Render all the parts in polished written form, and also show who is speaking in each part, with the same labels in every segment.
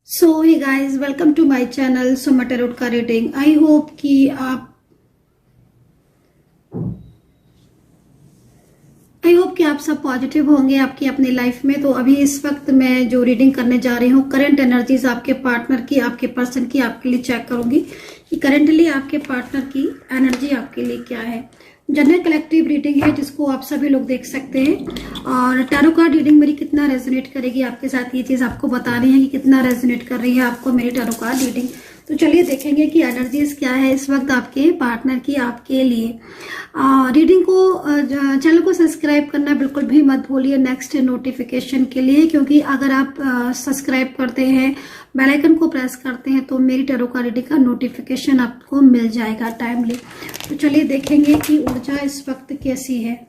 Speaker 1: So hey guys, welcome to my channel Suma tarot का reading. I hope कि आप सब पॉजिटिव होंगे आपकी अपनी लाइफ में। तो अभी इस वक्त मैं जो रीडिंग करने जा रही हूँ, करंट एनर्जीज आपके पार्टनर की, आपके पर्सन की आपके लिए चेक करूंगी कि करंटली आपके पार्टनर की एनर्जी आपके लिए क्या है। जनरल कलेक्टिव रीडिंग है जिसको आप सभी लोग देख सकते हैं। और टैरो कार्ड रीडिंग मेरी कितना रेजोनेट करेगी आपके साथ, ये चीज आपको बतानी है कि कितना रेजोनेट कर रही है आपको मेरी टैरो कार्ड रीडिंग। तो चलिए देखेंगे कि एनर्जीज क्या है इस वक्त आपके पार्टनर की आपके लिए। रीडिंग को चैनल को सब्सक्राइब करना बिल्कुल भी मत भूलिए नेक्स्ट नोटिफिकेशन के लिए, क्योंकि अगर आप सब्सक्राइब करते हैं, बेल आइकन को प्रेस करते हैं तो मेरी टैरो कार्ड रीडिंग का नोटिफिकेशन आपको मिल जाएगा टाइमली। तो चलिए देखेंगे कि ऊर्जा इस वक्त कैसी है।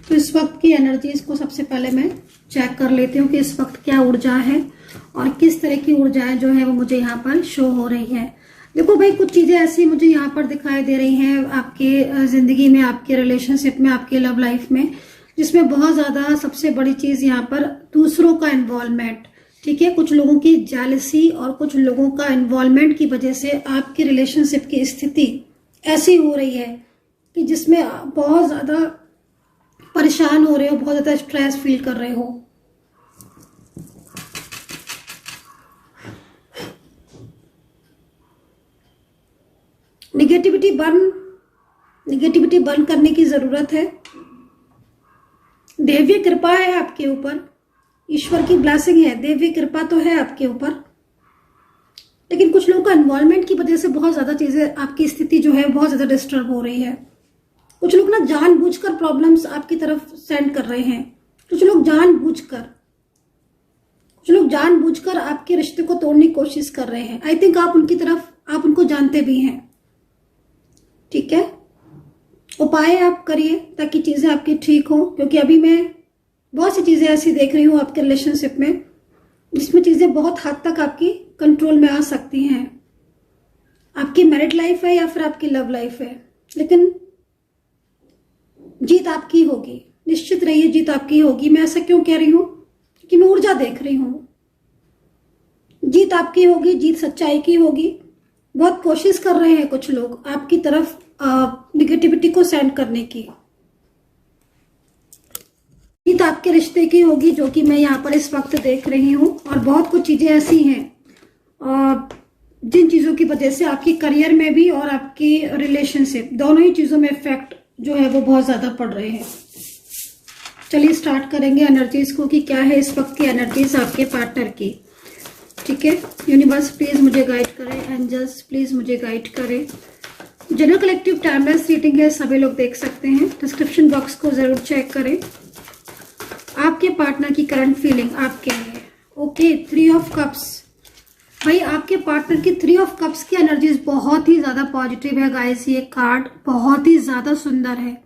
Speaker 1: तो इस वक्त की एनर्जीज को सबसे पहले मैं चेक कर लेती हूँ कि इस वक्त क्या ऊर्जा है और किस तरह की ऊर्जाएं जो है वो मुझे यहाँ पर शो हो रही है। देखो भाई, कुछ चीजें ऐसी मुझे यहाँ पर दिखाई दे रही हैं आपके जिंदगी में, आपके रिलेशनशिप में, आपके लव लाइफ में, जिसमें बहुत ज्यादा सबसे बड़ी चीज यहाँ पर दूसरों का इन्वॉल्वमेंट। ठीक है, कुछ लोगों की जेलसी और कुछ लोगों का इन्वॉल्वमेंट की वजह से आपकी रिलेशनशिप की स्थिति ऐसी हो रही है कि जिसमें बहुत ज्यादा परेशान हो रहे हो, बहुत ज्यादा स्ट्रेस फील कर रहे हो। निगेटिविटी बंद करने की जरूरत है। दैवीय कृपा है आपके ऊपर, ईश्वर की ब्लेसिंग है, दैवीय कृपा तो है आपके ऊपर, लेकिन कुछ लोगों का इन्वॉल्वमेंट की वजह से बहुत ज्यादा चीजें, आपकी स्थिति जो है बहुत ज्यादा डिस्टर्ब हो रही है। कुछ लोग ना जानबूझकर प्रॉब्लम्स आपकी तरफ सेंड कर रहे हैं। कुछ लोग जानबूझकर आपके रिश्ते को तोड़ने की कोशिश कर रहे हैं। आई थिंक आप उनको जानते भी हैं। ठीक है, उपाय आप करिए ताकि चीजें आपकी ठीक हो, क्योंकि अभी मैं बहुत सी चीजें ऐसी देख रही हूं आपके रिलेशनशिप में जिसमें चीजें बहुत हद तक आपकी कंट्रोल में आ सकती हैं। आपकी मैरिड लाइफ है या फिर आपकी लव लाइफ है, लेकिन जीत आपकी होगी, निश्चित रहिए जीत आपकी होगी। मैं ऐसा क्यों कह रही हूं? क्योंकि मैं ऊर्जा देख रही हूं। जीत आपकी होगी, जीत सच्चाई की होगी। बहुत कोशिश कर रहे हैं कुछ लोग आपकी तरफ निगेटिविटी को सेंड करने की। जीत आपके रिश्ते की होगी, जो कि मैं यहाँ पर इस वक्त देख रही हूँ। और बहुत कुछ चीजें ऐसी हैं जिन चीजों की वजह से आपकी करियर में भी और आपकी रिलेशनशिप दोनों ही चीजों में इफेक्ट जो है वो बहुत ज्यादा पड़ रहे हैं। चलिए स्टार्ट करेंगे एनर्जीज को कि क्या है इस वक्त की एनर्जीज आपके पार्टनर की। ठीक है, यूनिवर्स प्लीज मुझे गाइड करें, एंजल्स प्लीज मुझे गाइड करें। जनरल कलेक्टिव टाइमलेस रीडिंग है, सभी लोग देख सकते हैं। डिस्क्रिप्शन बॉक्स को जरूर चेक करें। आपके पार्टनर की करंट फीलिंग आपके लिए। Okay, 3 of cups. भाई आपके पार्टनर की 3 ऑफ कप्स की एनर्जीज बहुत ही ज्यादा पॉजिटिव है गाइस। ये कार्ड बहुत ही ज्यादा सुंदर है।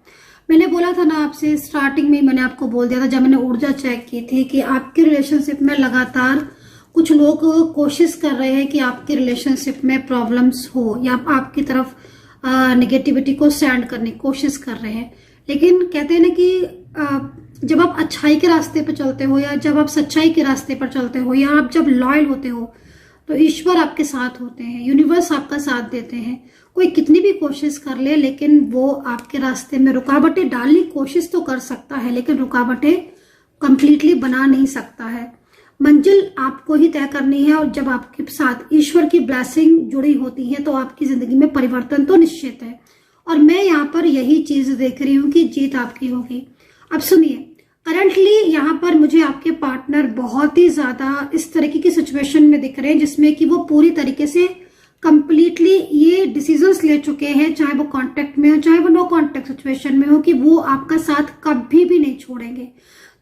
Speaker 1: मैंने बोला था ना आपसे स्टार्टिंग में, मैंने आपको बोल दिया था जब मैंने ऊर्जा चेक की थी कि आपके रिलेशनशिप में लगातार कुछ लोग कोशिश कर रहे हैं कि आपके रिलेशनशिप में प्रॉब्लम्स हो या आपकी तरफ नेगेटिविटी को सेंड करने की कोशिश कर रहे हैं। लेकिन कहते हैं ना कि जब आप अच्छाई के रास्ते पर चलते हो या जब आप सच्चाई के रास्ते पर चलते हो या आप जब लॉयल होते हो तो ईश्वर आपके साथ होते हैं, यूनिवर्स आपका साथ देते हैं। कोई कितनी भी कोशिश कर ले लेकिन वो आपके रास्ते में रुकावटें डालने की कोशिश तो कर सकता है, लेकिन रुकावटें कंप्लीटली बना नहीं सकता है। मंजिल आपको ही तय करनी है, और जब आपके साथ ईश्वर की ब्लेसिंग जुड़ी होती है तो आपकी जिंदगी में परिवर्तन तो निश्चित है। और मैं यहाँ पर यही चीज देख रही हूँ कि जीत आपकी होगी। अब सुनिए, करंटली यहाँ पर मुझे आपके पार्टनर बहुत ही ज्यादा इस तरीके की सिचुएशन में दिख रहे हैं जिसमें कि वो पूरी तरीके से कंप्लीटली ये डिसीजंस ले चुके हैं, चाहे वो कांटेक्ट में हो चाहे वो नो कांटेक्ट सिचुएशन में हो, कि वो आपका साथ कभी भी नहीं छोड़ेंगे।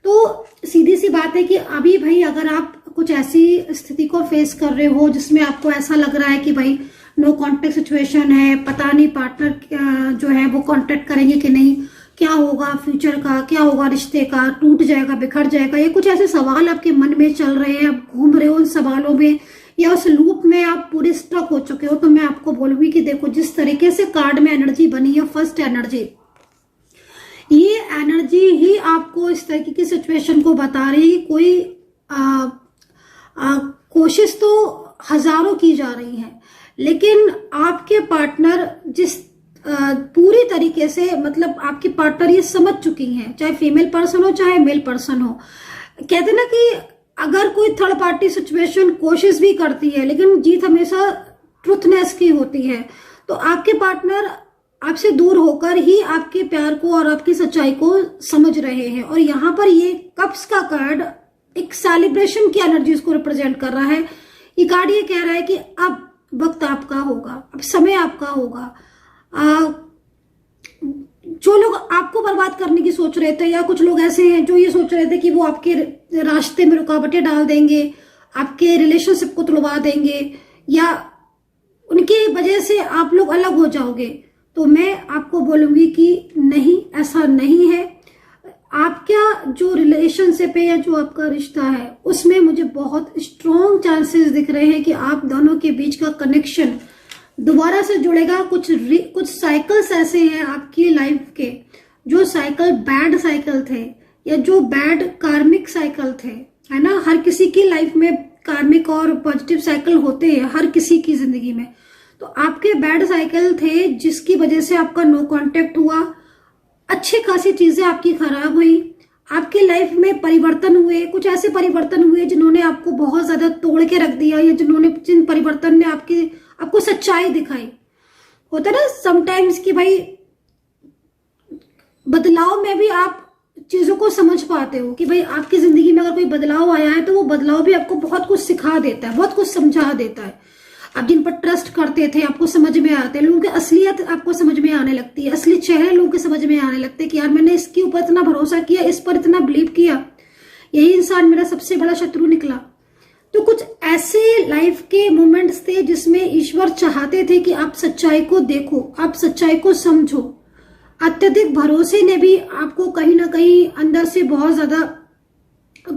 Speaker 1: तो सीधी सी बात है कि अभी भाई अगर आप कुछ ऐसी स्थिति को फेस कर रहे हो जिसमें आपको ऐसा लग रहा है कि भाई नो कांटेक्ट सिचुएशन है, पता नहीं पार्टनर जो है वो कांटेक्ट करेंगे कि नहीं, क्या होगा फ्यूचर का, क्या होगा रिश्ते का, टूट जाएगा, बिखर जाएगा, ये कुछ ऐसे सवाल आपके मन में चल रहे हैं, आप घूम रहे हो उन सवालों में या उस लूप में आप पूरे स्टक हो चुके हो, तो मैं आपको बोलूंगी कि देखो जिस तरीके से कार्ड में एनर्जी बनी है, फर्स्ट एनर्जी, ये एनर्जी ही आपको इस तरीके की सिचुएशन को बता रही है। कोई कोशिश तो हजारों की जा रही है, लेकिन आपके पार्टनर जिस पूरी तरीके से, मतलब आपके पार्टनर ये समझ चुकी हैं, चाहे फीमेल पर्सन हो चाहे मेल पर्सन हो। कहते ना कि अगर कोई थर्ड पार्टी सिचुएशन कोशिश भी करती है, लेकिन जीत हमेशा ट्रुथनेस की होती है। तो आपके पार्टनर आपसे दूर होकर ही आपके प्यार को और आपकी सच्चाई को समझ रहे हैं। और यहाँ पर ये कप्स का कार्ड एक सेलिब्रेशन की एनर्जीज को रिप्रेजेंट कर रहा है। ये कार्ड ये कह रहा है कि अब वक्त आपका होगा, अब समय आपका होगा। जो लोग आपको बर्बाद करने की सोच रहे थे, या कुछ लोग ऐसे हैं जो ये सोच रहे थे कि वो आपके रास्ते में रुकावटें डाल देंगे, आपके रिलेशनशिप को तुड़वा देंगे, या उनकी वजह से आप लोग अलग हो जाओगे, तो मैं आपको बोलूंगी कि नहीं, ऐसा नहीं है। आपका जो रिलेशनशिप है या जो आपका रिश्ता है, उसमें मुझे बहुत स्ट्रॉन्ग चांसेस दिख रहे हैं कि आप दोनों के बीच का कनेक्शन दोबारा से जुड़ेगा। कुछ साइकिल्स ऐसे हैं आपकी लाइफ के, जो साइकिल बैड साइकिल थे, या जो बैड कार्मिक साइकिल थे, है ना। हर किसी की लाइफ में कार्मिक और पॉजिटिव साइकिल होते हैं, हर किसी की जिंदगी में। तो आपके बैड साइकिल थे जिसकी वजह से आपका नो कांटेक्ट हुआ, अच्छी खासी चीजें आपकी खराब हुई, आपकी लाइफ में परिवर्तन हुए, कुछ ऐसे परिवर्तन हुए जिन्होंने आपको बहुत ज्यादा तोड़ के रख दिया, या जिन परिवर्तन ने आपको सच्चाई दिखाई। होता ना समटाइम्स कि भाई बदलाव में भी आप चीजों को समझ पाते हो कि भाई आपकी जिंदगी में अगर कोई बदलाव आया है तो वो बदलाव भी आपको बहुत कुछ सिखा देता है, बहुत कुछ समझा देता है। आप जिन पर ट्रस्ट करते थे आपको समझ में आते हैं, लोगों की असलियत आपको समझ में आने लगती है, असली चेहरे लोगों के समझ में आने लगते हैं कि यार मैंने इसके ऊपर इतना भरोसा किया, इस पर इतना बिलीव किया, यही इंसान मेरा सबसे बड़ा शत्रु निकला। तो कुछ ऐसे लाइफ के मोमेंट्स थे जिसमें ईश्वर चाहते थे कि आप सच्चाई को देखो, आप सच्चाई को समझो। अत्यधिक भरोसे ने भी आपको कहीं ना कहीं अंदर से बहुत ज्यादा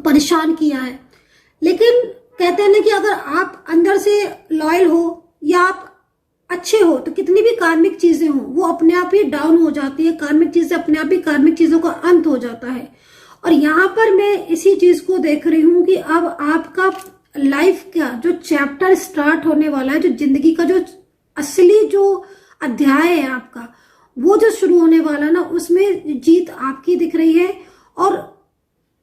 Speaker 1: परेशान किया है। लेकिन कहते हैं ना कि अगर आप अंदर से लॉयल हो या आप अच्छे हो, तो कितनी भी कार्मिक चीजें हो वो अपने आप ही डाउन हो जाती है, कार्मिक चीजें अपने आप ही, कार्मिक चीजों का अंत हो जाता है। और यहाँ पर मैं इसी चीज को देख रही हूँ कि अब आपका लाइफ का जो चैप्टर स्टार्ट होने वाला है, जो जिंदगी का जो असली जो अध्याय है आपका, वो जो शुरू होने वाला ना, उसमें जीत आपकी दिख रही है। और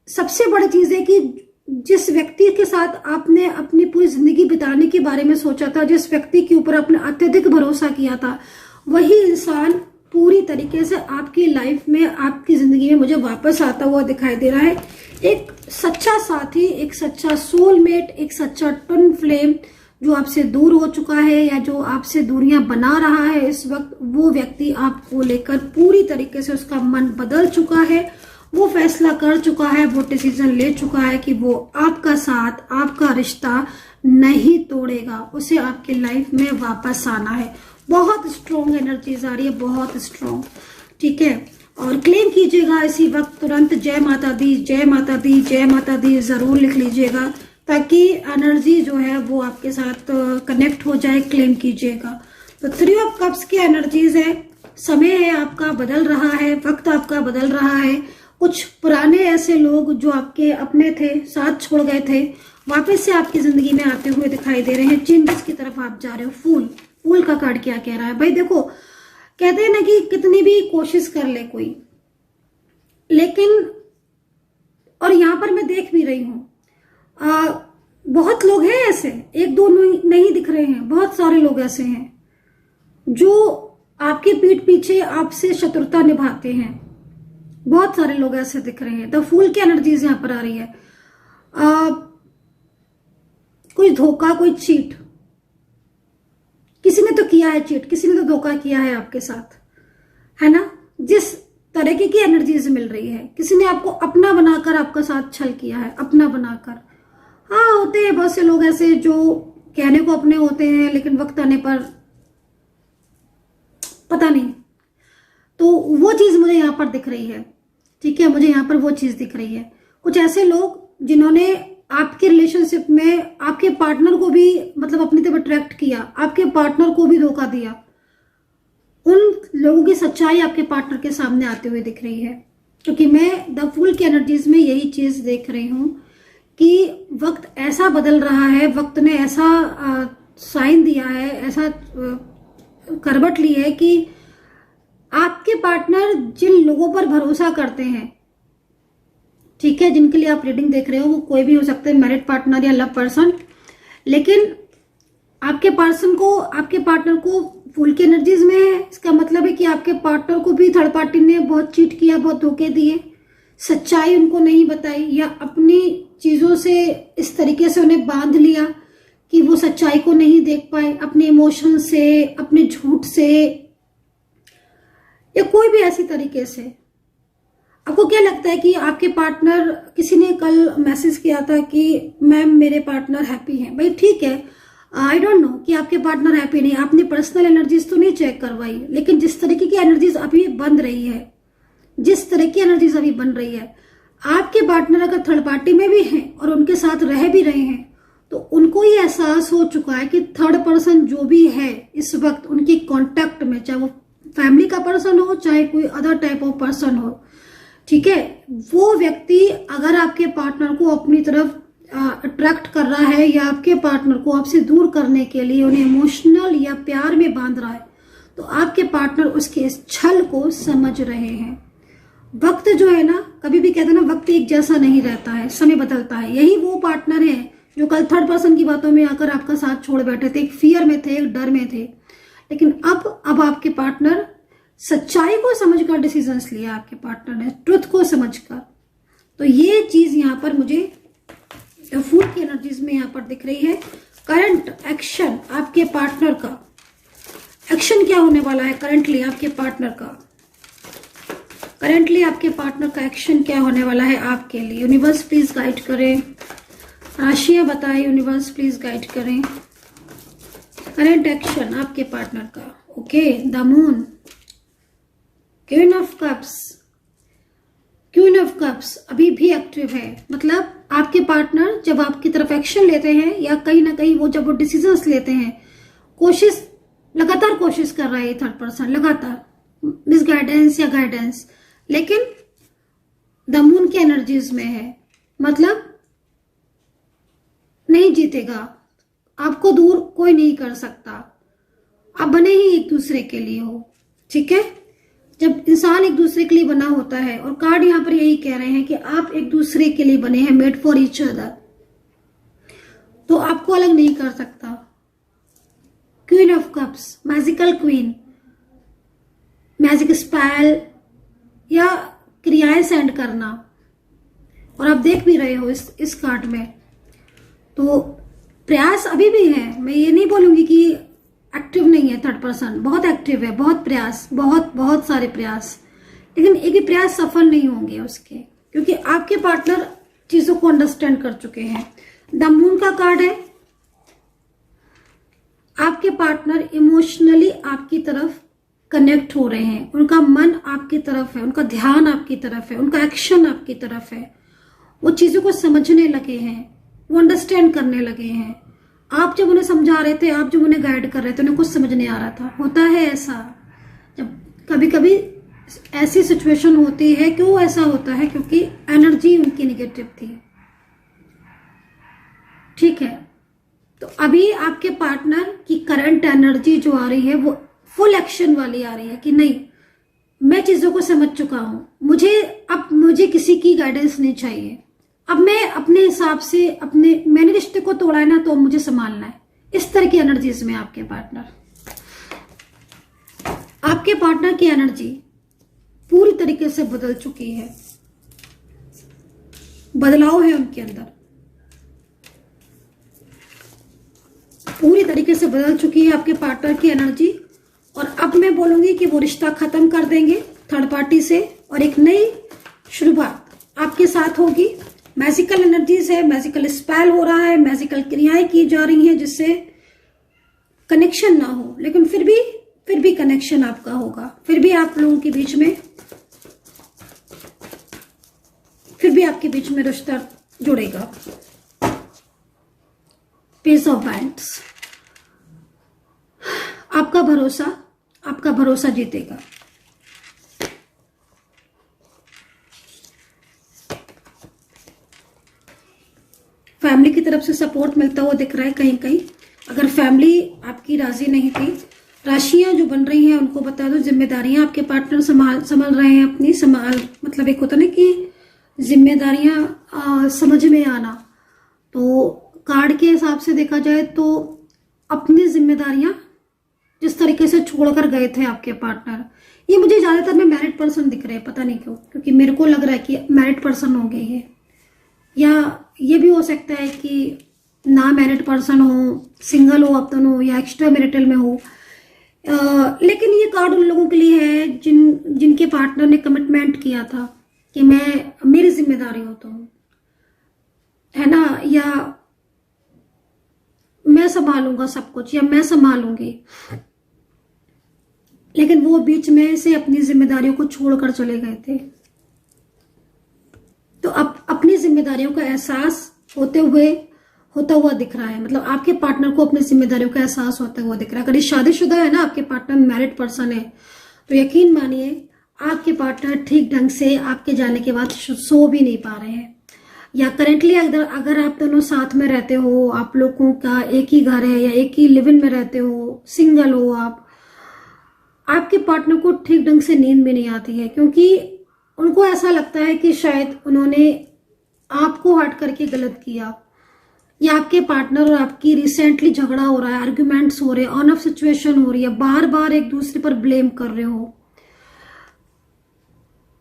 Speaker 1: सबसे बड़ी चीज है कि जिस व्यक्ति के साथ आपने अपनी पूरी जिंदगी बिताने के बारे में सोचा था, जिस व्यक्ति के ऊपर आपने अत्यधिक भरोसा किया था, वही इंसान पूरी तरीके से आपकी लाइफ में, आपकी जिंदगी में मुझे वापस आता हुआ दिखाई दे रहा है। एक सच्चा साथी, एक सच्चा सोलमेट, एक सच्चा ट्विन फ्लेम जो आपसे दूर हो चुका है या जो आपसे दूरियां बना रहा है इस वक्त, वो व्यक्ति आपको लेकर पूरी तरीके से उसका मन बदल चुका है, वो फैसला कर चुका है, वो डिसीजन ले चुका है कि वो आपका साथ, आपका रिश्ता नहीं तोड़ेगा, उसे आपकी लाइफ में वापस आना है। बहुत स्ट्रॉन्ग एनर्जीज आ रही है, बहुत स्ट्रॉन्ग, ठीक है। और क्लेम कीजिएगा इसी वक्त तुरंत, जय माता दी, जय माता दी, जय माता दी जरूर लिख लीजिएगा, ताकि एनर्जी जो है वो आपके साथ कनेक्ट हो जाए। क्लेम कीजिएगा। तो 3 ऑफ कप्स की एनर्जीज है, समय है आपका बदल रहा है, वक्त आपका बदल रहा है। कुछ पुराने ऐसे लोग जो आपके अपने थे, साथ छोड़ गए थे, वापस से आपकी जिंदगी में आते हुए दिखाई दे रहे हैं। चेंजेस की तरफ आप जा रहे हो। फूल का कार्ड क्या कह रहा है भाई? देखो, कहते हैं ना कि कितनी भी कोशिश कर ले कोई, लेकिन, और यहां पर मैं देख भी रही हूं, बहुत लोग हैं ऐसे, एक दो नहीं दिख रहे हैं, बहुत सारे लोग ऐसे हैं जो आपकी पीठ पीछे आपसे शत्रुता निभाते हैं। बहुत सारे लोग ऐसे दिख रहे हैं। द फूल की एनर्जीज यहां पर आ रही है। कोई धोखा, कोई चीट, किसी ने तो किया है चीट, किसी ने तो धोखा किया है आपके साथ, है ना। जिस तरीके की एनर्जीज मिल रही है, किसी ने आपको अपना बनाकर आपका साथ छल किया है, अपना बनाकर। हाँ, होते हैं बहुत से लोग ऐसे जो कहने को अपने होते हैं, लेकिन वक्त आने पर पता नहीं। तो वो चीज मुझे यहां पर दिख रही है, ठीक है, मुझे यहां पर वो चीज दिख रही है। कुछ ऐसे लोग जिन्होंने आपके रिलेशनशिप में आपके पार्टनर को भी, मतलब अपनी तरफ अट्रैक्ट किया, आपके पार्टनर को भी धोखा दिया, उन लोगों की सच्चाई आपके पार्टनर के सामने आते हुए दिख रही है। क्योंकि मैं द फूल की एनर्जीज में यही चीज देख रही हूं कि वक्त ऐसा बदल रहा है, वक्त ने ऐसा साइन दिया है, ऐसा करवट ली है कि आपके पार्टनर जिन लोगों पर भरोसा करते हैं, ठीक है, जिनके लिए आप रीडिंग देख रहे हो, वो कोई भी हो सकते हैं, मैरिड पार्टनर या लव पर्सन, लेकिन आपके पार्टनर को फूल की एनर्जीज में है। इसका मतलब है कि आपके पार्टनर को भी थर्ड पार्टी ने बहुत चीट किया, बहुत धोखे दिए, सच्चाई उनको नहीं बताई, या अपनी चीजों से इस तरीके से उन्हें बांध लिया कि वो सच्चाई को नहीं देख पाए, अपने इमोशन से, अपने झूठ से, या कोई भी ऐसी तरीके से। आपको क्या लगता है कि आपके पार्टनर, किसी ने कल मैसेज किया था कि मैम मेरे पार्टनर हैप्पी हैं। भाई ठीक है, आई डोंट नो कि आपके पार्टनर हैप्पी नहीं, आपने पर्सनल एनर्जीज तो नहीं चेक करवाई, लेकिन जिस तरीके की एनर्जीज अभी बन रही है, जिस तरह की एनर्जीज अभी बन रही है, आपके पार्टनर अगर थर्ड पार्टी में भी हैं और उनके साथ रह भी रहे हैं, तो उनको ये एहसास हो चुका है कि थर्ड पर्सन जो भी है इस वक्त उनकी कांटेक्ट में, चाहे वो फैमिली का पर्सन हो, चाहे कोई अदर टाइप ऑफ पर्सन हो, ठीक है, वो व्यक्ति अगर आपके पार्टनर को अपनी तरफ अट्रैक्ट कर रहा है, या आपके पार्टनर को आपसे दूर करने के लिए उन्हें इमोशनल या प्यार में बांध रहा है, तो आपके पार्टनर उसके इस छल को समझ रहे हैं। वक्त जो है ना, कभी भी कहते हैं ना, वक्त एक जैसा नहीं रहता है, समय बदलता है। यही वो पार्टनर है जो कल थर्ड पर्सन की बातों में आकर आपका साथ छोड़ बैठे थे, एक फियर में थे, एक डर में थे, लेकिन अब आपके पार्टनर सच्चाई को समझकर डिसीजंस लिया, आपके पार्टनर ने ट्रुथ को समझकर। तो ये चीज यहाँ पर मुझे फूल की एनर्जीज में यहाँ पर दिख रही है। करंट एक्शन आपके पार्टनर का, एक्शन क्या होने वाला है करंटली आपके पार्टनर का, करंटली आपके पार्टनर का एक्शन क्या होने वाला है आपके लिए। यूनिवर्स प्लीज गाइड करें, राशियां बताएं, यूनिवर्स प्लीज गाइड करें। करंट एक्शन आपके पार्टनर का, okay, the moon, queen of cups, queen of cups अभी भी एक्टिव है। मतलब आपके पार्टनर जब आपकी तरफ एक्शन लेते हैं, या कहीं ना कहीं वो जब वो डिसीजंस लेते हैं, कोशिश, लगातार कोशिश कर रहा है थर्ड पर्सन, लगातार मिस गाइडेंस या गाइडेंस, लेकिन द मून की एनर्जीज में है, मतलब नहीं जीतेगा, आपको दूर कोई नहीं कर सकता, आप बने ही एक दूसरे के लिए हो, ठीक है। जब इंसान एक दूसरे के लिए बना होता है, और कार्ड यहां पर यही कह रहे हैं कि आप एक दूसरे के लिए बने हैं, मेड फॉर ईच अदर, तो आपको अलग नहीं कर सकता। Queen of cups, magical queen, magic spell या क्रियाएं सेंड करना, और आप देख भी रहे हो इस कार्ड में। तो प्रयास अभी भी है, मैं ये नहीं बोलूंगी कि एक्टिव नहीं है थर्ड पर्सन, बहुत एक्टिव है, बहुत प्रयास, बहुत सारे प्रयास, लेकिन एक भी प्रयास सफल नहीं होंगे उसके, क्योंकि आपके पार्टनर चीजों को अंडरस्टैंड कर चुके हैं। द मून का कार्ड है, आपके पार्टनर इमोशनली आपकी तरफ कनेक्ट हो रहे हैं, उनका मन आपकी तरफ है, उनका ध्यान आपकी तरफ है, उनका एक्शन आपकी तरफ है, वो चीजों को समझने लगे हैं, वो अंडरस्टैंड करने लगे हैं। आप जब उन्हें समझा रहे थे, आप जब उन्हें गाइड कर रहे थे, उन्हें कुछ समझ नहीं आ रहा था। होता है ऐसा, जब कभी कभी ऐसी सिचुएशन होती है, क्यों ऐसा होता है, क्योंकि एनर्जी उनकी निगेटिव थी, ठीक है। तो अभी आपके पार्टनर की करंट एनर्जी जो आ रही है, वो फुल एक्शन वाली आ रही है कि नहीं, मैं चीजों को समझ चुका हूं, मुझे किसी की गाइडेंस नहीं चाहिए, अब मैं अपने हिसाब से, मैंने रिश्ते को तोड़ा है ना, तो मुझे संभालना है। इस तरह की एनर्जीज में आपके पार्टनर की एनर्जी पूरी तरीके से बदल चुकी है, बदलाव है उनके अंदर, पूरी तरीके से बदल चुकी है आपके पार्टनर की एनर्जी। और अब मैं बोलूंगी कि वो रिश्ता खत्म कर देंगे थर्ड पार्टी से, और एक नई शुरुआत आपके साथ होगी। मैजिकल एनर्जीज है, मैजिकल स्पेल हो रहा है, मैजिकल क्रियाएं की जा रही हैं, जिससे कनेक्शन ना हो, लेकिन फिर भी कनेक्शन आपका होगा, फिर भी आप लोगों के बीच में, फिर भी आपके बीच में रिश्ता जुड़ेगा। पेज ऑफ बैंड्स, आपका भरोसा जीतेगा। से सपोर्ट मिलता हुआ दिख रहा है कहीं कहीं। अगर फैमिली आपकी राजी नहीं थी, राशियां जो बन रही हैं उनको बता दो, जिम्मेदारियां आपके पार्टनर संभाल रहे हैं अपनी, मतलब एक होता ना कि जिम्मेदारियां समझ में आना। तो कार्ड के हिसाब से देखा जाए तो अपनी जिम्मेदारियां जिस तरीके से छोड़कर गए थे आपके पार्टनर, ये मुझे ज्यादातर में मैरिड पर्सन दिख रहे हैं, पता नहीं क्यों, क्योंकि मेरे को लग रहा है कि मैरिड पर्सन हो गए हैं, या ये भी हो सकता है कि ना मैरिड पर्सन हो, सिंगल हो, अब दोनों, या एक्स्ट्रा मैरिटल में हो। लेकिन ये कार्ड उन लोगों के लिए है जिनके पार्टनर ने कमिटमेंट किया था कि मैं, मेरी जिम्मेदारी हो तो, है ना, या मैं संभालूंगा सब कुछ, या मैं संभालूंगी, लेकिन वो बीच में से अपनी जिम्मेदारियों को छोड़कर चले गए थे। तो अब अपनी जिम्मेदारियों का एहसास होता हुआ दिख रहा है, मतलब आपके पार्टनर को अपनी जिम्मेदारियों का एहसास होता हुआ दिख रहा है। अगर ये शादीशुदा है ना, आपके पार्टनर मैरिड पर्सन है, तो यकीन मानिए आपके पार्टनर ठीक ढंग से आपके जाने के बाद सो भी नहीं पा रहे हैं। या करेंटली अगर आप दोनों साथ में रहते हो, आप लोगों का एक ही घर है या एक ही लिव इन में रहते हो, सिंगल हो आप, आपके पार्टनर को ठीक ढंग से नींद भी नहीं आती है, क्योंकि उनको ऐसा लगता है कि शायद उन्होंने आपको हर्ट करके गलत किया, या आपके पार्टनर और आपकी रिसेंटली झगड़ा हो रहा है, आर्ग्यूमेंट्स हो रहे हैं, ऑन ऑफ सिचुएशन हो रही है, बार बार एक दूसरे पर ब्लेम कर रहे हो।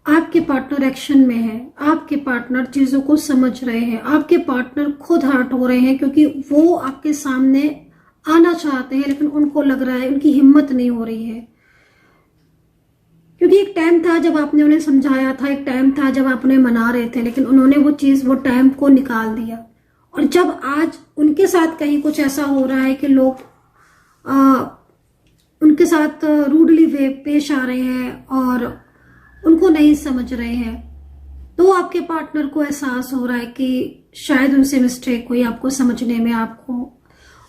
Speaker 1: आपके पार्टनर एक्शन में है, आपके पार्टनर चीजों को समझ रहे हैं, आपके पार्टनर खुद हर्ट हो रहे हैं, क्योंकि वो आपके सामने आना चाहते हैं, लेकिन उनको लग रहा है उनकी हिम्मत नहीं हो रही है। क्योंकि एक टाइम था जब आपने उन्हें समझाया था, एक टाइम था जब आप उन्हें मना रहे थे, लेकिन उन्होंने वो टाइम को निकाल दिया। और जब आज उनके साथ कहीं कुछ ऐसा हो रहा है कि लोग उनके साथ रूडली वे पेश आ रहे हैं और उनको नहीं समझ रहे हैं, तो आपके पार्टनर को एहसास हो रहा है कि शायद उनसे मिस्टेक हुई आपको समझने में आपको।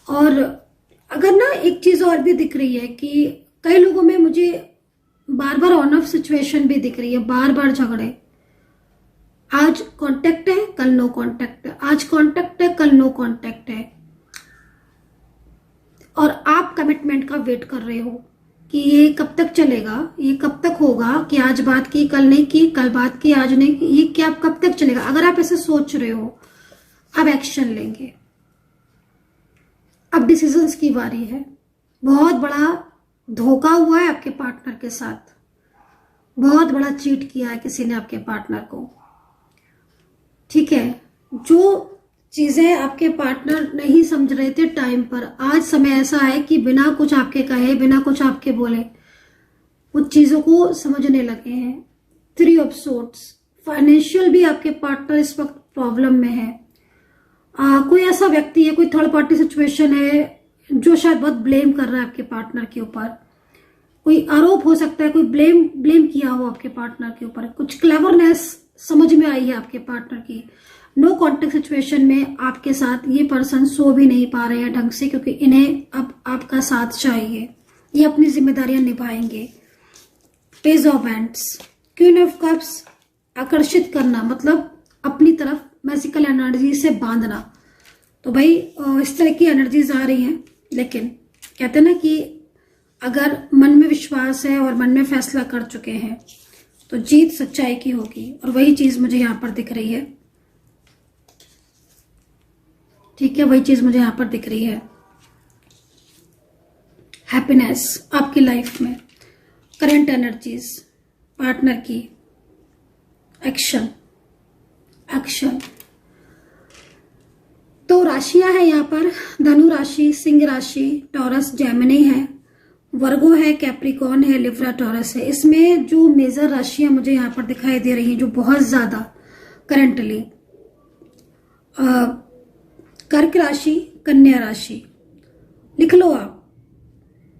Speaker 1: और अगर ना एक चीज और भी दिख रही है कि कई लोगों में मुझे बार बार ऑन ऑफ सिचुएशन भी दिख रही है, बार बार झगड़े, आज कांटेक्ट है कल नो कांटेक्ट है, आज कांटेक्ट है कल नो कांटेक्ट है, और आप कमिटमेंट का वेट कर रहे हो कि ये कब तक चलेगा, ये कब तक होगा, कि आज बात की कल नहीं की, कल बात की आज नहीं की, ये क्या कब तक चलेगा। अगर आप ऐसे सोच रहे हो, अब एक्शन लेंगे, अब डिसीजंस की बारी है। बहुत बड़ा धोखा हुआ है आपके पार्टनर के साथ, बहुत बड़ा चीट किया है किसी ने आपके पार्टनर को, ठीक है। जो चीजें आपके पार्टनर नहीं समझ रहे थे टाइम पर, आज समय ऐसा है कि बिना कुछ आपके कहे, बिना कुछ आपके बोले, कुछ चीजों को समझने लगे हैं। 3 ऑफ सोर्ड्स, फाइनेंशियल भी आपके पार्टनर इस वक्त प्रॉब्लम में है। कोई ऐसा व्यक्ति है, कोई थर्ड पार्टी सिचुएशन है जो शायद बहुत ब्लेम कर रहा है आपके पार्टनर के ऊपर, कोई आरोप हो सकता है, कोई ब्लेम किया हो आपके पार्टनर के ऊपर, कुछ क्लेवरनेस समझ में आई है आपके पार्टनर की। नो कॉन्टेक्ट सिचुएशन में आपके साथ ये पर्सन सो भी नहीं पा रहे हैं ढंग से, क्योंकि इन्हें अब आपका साथ चाहिए, ये अपनी जिम्मेदारियां निभाएंगे। Page of hands, queen of cups, आकर्षित करना मतलब अपनी तरफ मैजिकल एनर्जी से बांधना। तो भाई इस तरह की एनर्जीज आ रही हैं, लेकिन कहते हैं ना कि अगर मन में विश्वास है और मन में फैसला कर चुके हैं तो जीत सच्चाई की होगी, और वही चीज मुझे यहां पर दिख रही है, ठीक है, वही चीज मुझे यहां पर दिख रही है। हैप्पीनेस आपकी लाइफ में, करंट एनर्जीज, पार्टनर की एक्शन। तो राशियां हैं यहाँ पर, धनु राशि, सिंह राशि, टॉरस, जेमिनी है, वर्गो है, कैप्रिकॉर्न है, लिब्रा, टॉरस है। इसमें जो मेजर राशियां मुझे यहाँ पर दिखाई दे रही हैं, जो बहुत ज्यादा करंटली, कर्क राशि, कन्या राशि, लिख लो आप,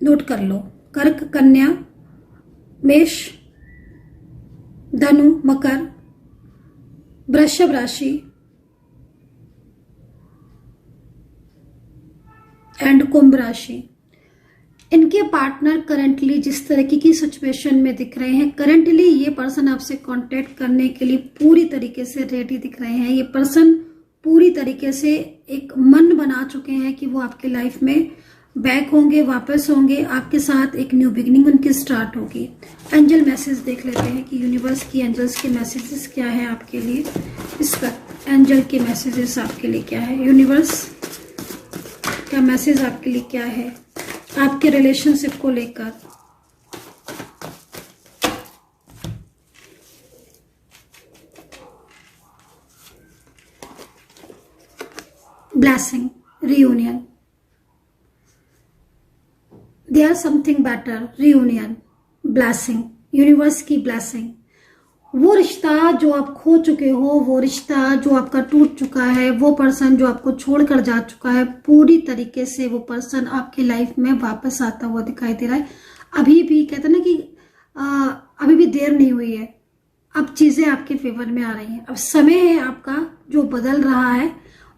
Speaker 1: नोट कर लो, कर्क, कन्या, मेष, धनु, मकर, वृषभ राशि एंड कुंभ राशि। इनके पार्टनर करंटली जिस तरीके की सिचुएशन में दिख रहे हैं, करंटली ये पर्सन आपसे कांटेक्ट करने के लिए पूरी तरीके से रेडी दिख रहे हैं। ये पर्सन पूरी तरीके से एक मन बना चुके हैं कि वो आपके लाइफ में बैक होंगे, वापस होंगे, आपके साथ एक न्यू बिगिनिंग उनकी स्टार्ट होगी। एंजल मैसेज देख लेते हैं कि यूनिवर्स की एंजल्स के मैसेजेस क्या है आपके लिए इस वक्त। एंजल के मैसेजेस आपके लिए क्या है, यूनिवर्स का मैसेज आपके लिए क्या है आपके रिलेशनशिप को लेकर। Blessing, reunion, there something better, reunion, blessing, universe की ब्लेसिंग। वो रिश्ता जो आप खो चुके हो, वो रिश्ता जो आपका टूट चुका है, वो पर्सन जो आपको छोड़कर जा चुका है, पूरी तरीके से वो पर्सन आपकी लाइफ में वापस आता हुआ दिखाई दे रहा है। अभी भी कहते हैं ना कि अभी भी देर नहीं हुई है, अब चीजें आपके फेवर में आ रही हैं। अब समय है आपका जो बदल रहा है।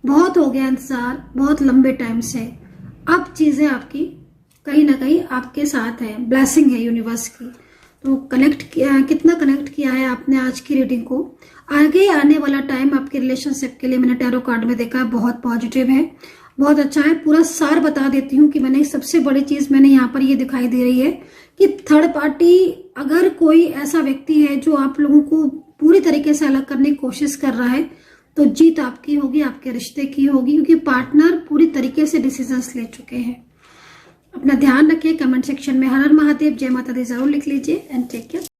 Speaker 1: बहुत हो गया इंतजार, बहुत लंबे टाइम से, अब चीजें आपकी कहीं ना कहीं आपके साथ है। ब्लेसिंग है यूनिवर्स की। तो कनेक्ट किया, कितना कनेक्ट किया है आपने आज की रीडिंग को। आगे आने वाला टाइम आपके रिलेशनशिप के लिए मैंने टैरो कार्ड में देखा है, बहुत पॉजिटिव है, बहुत अच्छा है। पूरा सार बता देती हूँ कि मैंने सबसे बड़ी चीज मैंने यहाँ पर ये दिखाई दे रही है कि थर्ड पार्टी, अगर कोई ऐसा व्यक्ति है जो आप लोगों को पूरी तरीके से अलग करने की कोशिश कर रहा है, तो जीत आपकी होगी, आपके रिश्ते की होगी, क्योंकि पार्टनर पूरी तरीके से डिसीजंस ले चुके हैं। अपना ध्यान रखिए। कमेंट सेक्शन में हर हर महादेव, जय माता दी जरूर लिख लीजिए एंड टेक केयर।